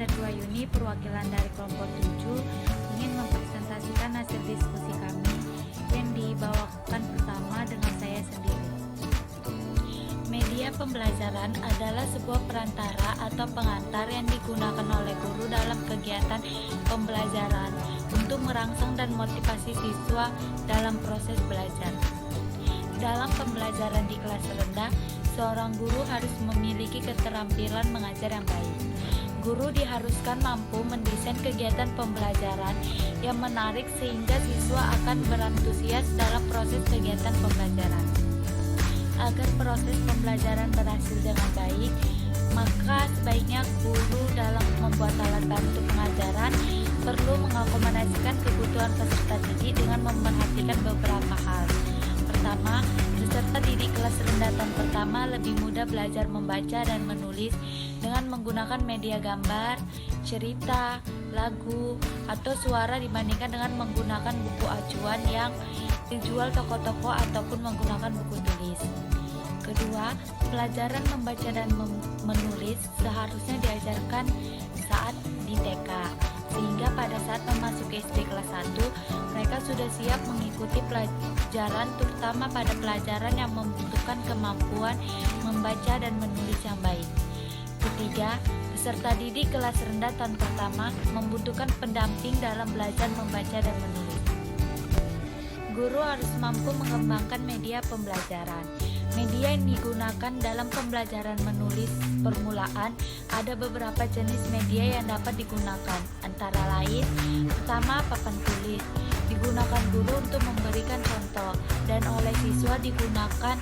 Ketua Yuni, perwakilan dari kelompok 7, ingin mempresentasikan hasil diskusi kami yang dibawakan pertama dengan saya sendiri. Media pembelajaran adalah sebuah perantara atau pengantar yang digunakan oleh guru dalam kegiatan pembelajaran untuk merangsang dan motivasi siswa dalam proses belajar. Dalam pembelajaran di kelas rendah, seorang guru harus memiliki keterampilan mengajar yang baik. Guru diharuskan mampu mendesain kegiatan pembelajaran yang menarik sehingga siswa akan berantusias dalam proses kegiatan pembelajaran. Agar proses pembelajaran berhasil dengan baik, maka sebaiknya guru dalam membuat alat bantu pengajaran perlu mengakomodasikan kebutuhan peserta didik dengan memperhatikan beberapa hal. Pertama, peserta didik kelas rendah tahun pertama lebih mudah belajar membaca dan menulis dengan menggunakan media gambar, cerita, lagu, atau suara dibandingkan dengan menggunakan buku acuan yang dijual toko-toko ataupun menggunakan buku tulis. Kedua, pelajaran membaca dan menulis seharusnya diajarkan saat di TK, sehingga pada saat memasuki SD kelas 1, mereka sudah siap mengikuti pelajaran, terutama pada pelajaran yang membutuhkan kemampuan membaca dan menulis yang baik. Ketiga, peserta didik kelas rendah tahun pertama membutuhkan pendamping dalam belajar membaca dan menulis. Guru harus mampu mengembangkan media pembelajaran. Media yang digunakan dalam pembelajaran menulis permulaan ada beberapa jenis media yang dapat digunakan, antara lain, pertama, papan tulis, digunakan guru untuk memberikan contoh, dan oleh siswa digunakan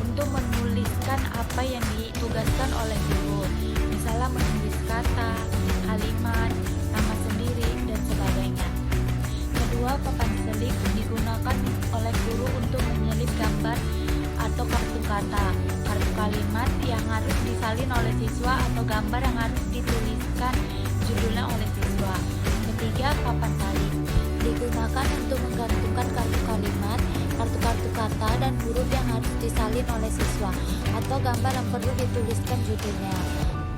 untuk menuliskan apa yang ditugaskan oleh guru, misalnya menulis kata, kalimat, nama sendiri, dan sebagainya. Kedua, papan selip digunakan oleh guru untuk menyelip gambar atau kartu kata, kartu kalimat yang harus disalin oleh siswa atau gambar yang harus dituliskan judulnya oleh siswa. Ketiga, papan tali digunakan untuk menggantungkan kartu kalimat, kartu-kartu kata, dan huruf yang harus disalin oleh siswa atau gambar yang perlu dituliskan judulnya.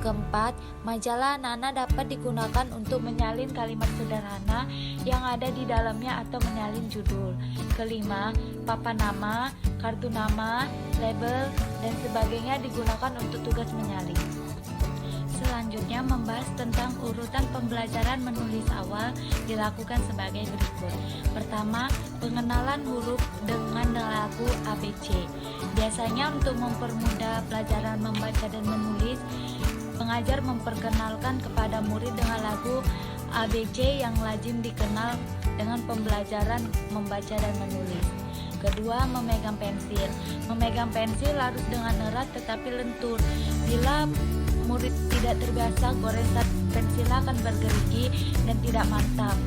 Keempat, majalah anak-anak dapat digunakan untuk menyalin kalimat sederhana yang ada di dalamnya atau menyalin judul. Kelima, papan nama, kartu nama, label, dan sebagainya digunakan untuk tugas menyalin. Selanjutnya, membahas tentang urutan pembelajaran menulis awal dilakukan sebagai berikut. Pertama, pengenalan huruf dengan lagu ABC. Biasanya untuk mempermudah pelajaran membaca dan menulis, pengajar memperkenalkan kepada murid dengan lagu ABC yang lazim dikenal dengan pembelajaran membaca dan menulis. Kedua, memegang pensil. Memegang pensil harus dengan erat tetapi lentur. Bila murid tidak terbiasa, goresan pensil akan bergerigi dan tidak mantap.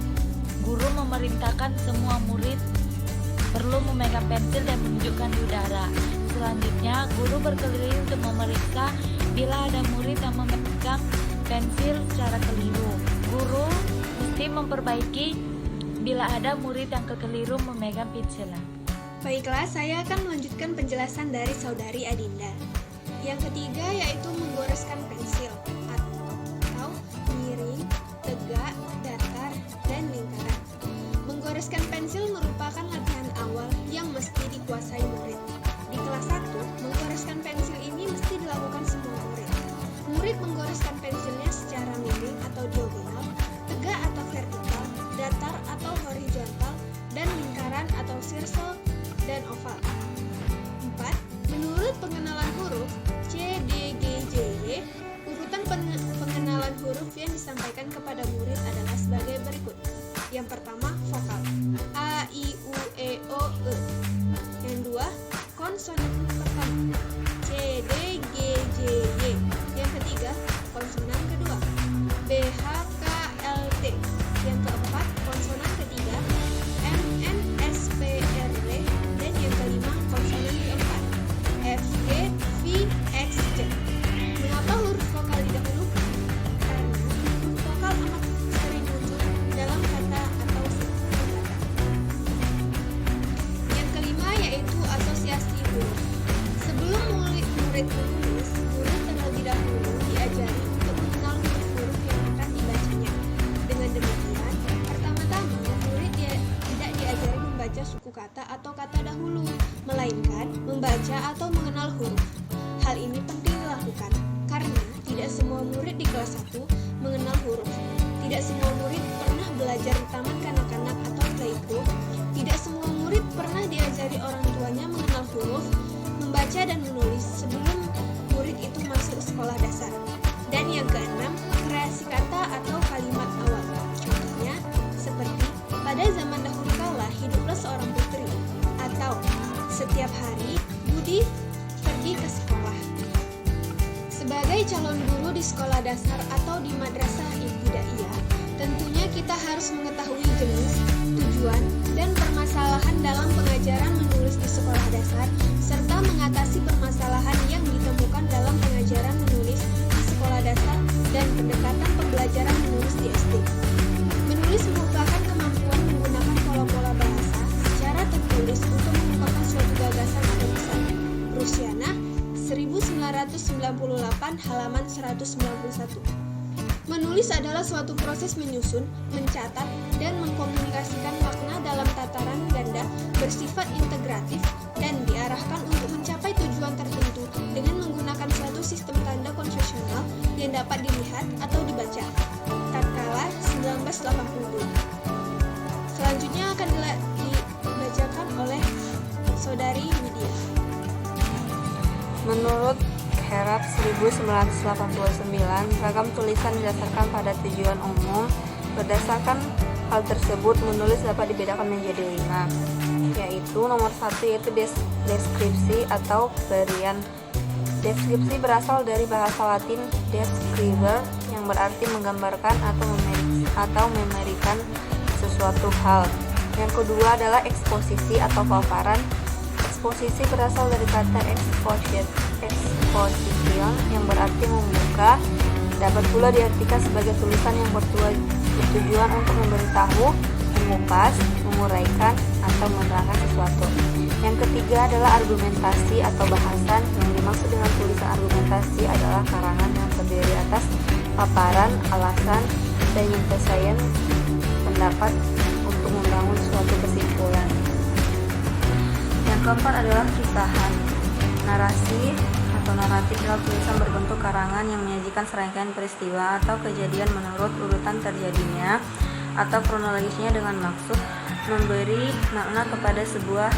Guru memerintahkan semua murid perlu memegang pensil dan menunjukkan di udara. Selanjutnya, guru berkeliling untuk memeriksa bila ada murid yang memegang pensil secara keliru. Guru mesti memperbaiki bila ada murid yang kekeliru memegang pensilnya. Baiklah, saya akan melanjutkan penjelasan dari Saudari Adinda. Yang ketiga yaitu menggoreskan pensil atau miring, tegak, datar, dan lingkaran. Menggoreskan pensil merupakan latihan awal yang mesti dikuasai murid. Di kelas 1, menggoreskan pensil ini mesti dilakukan semua murid. Murid menggoreskan pensilnya secara miring atau diagonal, tegak atau vertikal, datar atau horizontal, dan lingkaran atau sirkel dan oval. 4. Menurut pengenalan huruf C, D, G, J, Y, urutan pengenalan huruf yang disampaikan kepada murid adalah sebagai berikut. Yang pertama, vokal A, I, U, E, atau kata dahulu, melainkan membaca atau mengenal huruf. Hal ini penting dilakukan karena tidak semua murid di kelas 1 mengenal huruf. Tidak semua murid pernah belajar di taman kanak-kanak atau playgroup. Tidak semua murid pernah diajari orang tuanya mengenal huruf, membaca dan menulis sebelum murid itu masuk sekolah dasar. Dan yang keenam, kreasi kata atau kalimat awal. Contohnya, seperti pada zaman dahulu kala hiduplah seorang putri, atau setiap hari Budi pergi ke sekolah. Sebagai calon guru di sekolah dasar atau di madrasah ibtidaiyah, tentunya kita harus mengetahui jenis, tujuan, dan permasalahan dalam pengajaran menulis di sekolah dasar, serta mengatasi permasalahan yang ditemukan dalam pengajaran menulis di sekolah dasar dan pendekatan pembelajaran menulis di SD. Menulis merupakan kemampuan menggunakan pola-pola bahasa secara tertulis untuk mengungkapkan suatu gagasan atau pesan. Rusiana, 1998, halaman 191. Menulis adalah suatu proses menyusun, mencatat, dan mengkomunikasikan makna dalam tataran ganda bersifat integratif dan diarahkan untuk mencapai tujuan tertentu dengan menggunakan suatu sistem tanda konvensional yang dapat dilihat atau dibaca. Tatkala 1982. Selanjutnya akan dibacakan oleh Saudari Widya. Menurut Herap 1989, ragam tulisan didasarkan pada tujuan umum. Berdasarkan hal tersebut, menulis dapat dibedakan menjadi 5, yaitu nomor 1 yaitu deskripsi atau berian. Deskripsi berasal dari bahasa Latin describer yang berarti menggambarkan atau memerikan sesuatu hal. Yang kedua adalah eksposisi atau paparan. Eksposisi berasal dari kata exposition yang berarti membuka, dapat pula diartikan sebagai tulisan yang bertujuan untuk memberitahu, mengupas, menguraikan, atau menerangkan sesuatu. Yang ketiga adalah argumentasi atau bahasan. Yang dimaksud dengan tulisan argumentasi adalah karangan yang terdiri atas paparan, alasan, dan penyampaian pendapat untuk membangun suatu kesimpulan. Yang keempat adalah kisahan. Narasi atau naratif adalah tulisan berbentuk karangan yang menyajikan serangkaian peristiwa atau kejadian menurut urutan terjadinya atau kronologisnya dengan maksud memberi makna kepada sebuah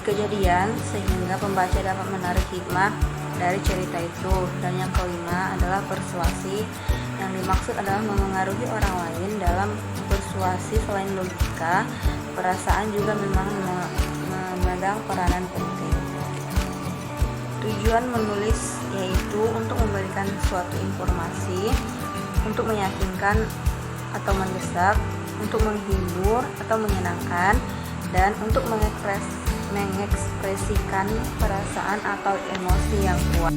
kejadian sehingga pembaca dapat menarik hikmah dari cerita itu. Dan yang kelima adalah persuasi. Yang dimaksud adalah memengaruhi orang lain. Dalam persuasi selain logika, perasaan juga memang memegang peranan penting. Tujuan menulis yaitu untuk memberikan suatu informasi, untuk meyakinkan atau mendesak, untuk menghibur atau menyenangkan, dan untuk mengekspresikan perasaan atau emosi yang kuat.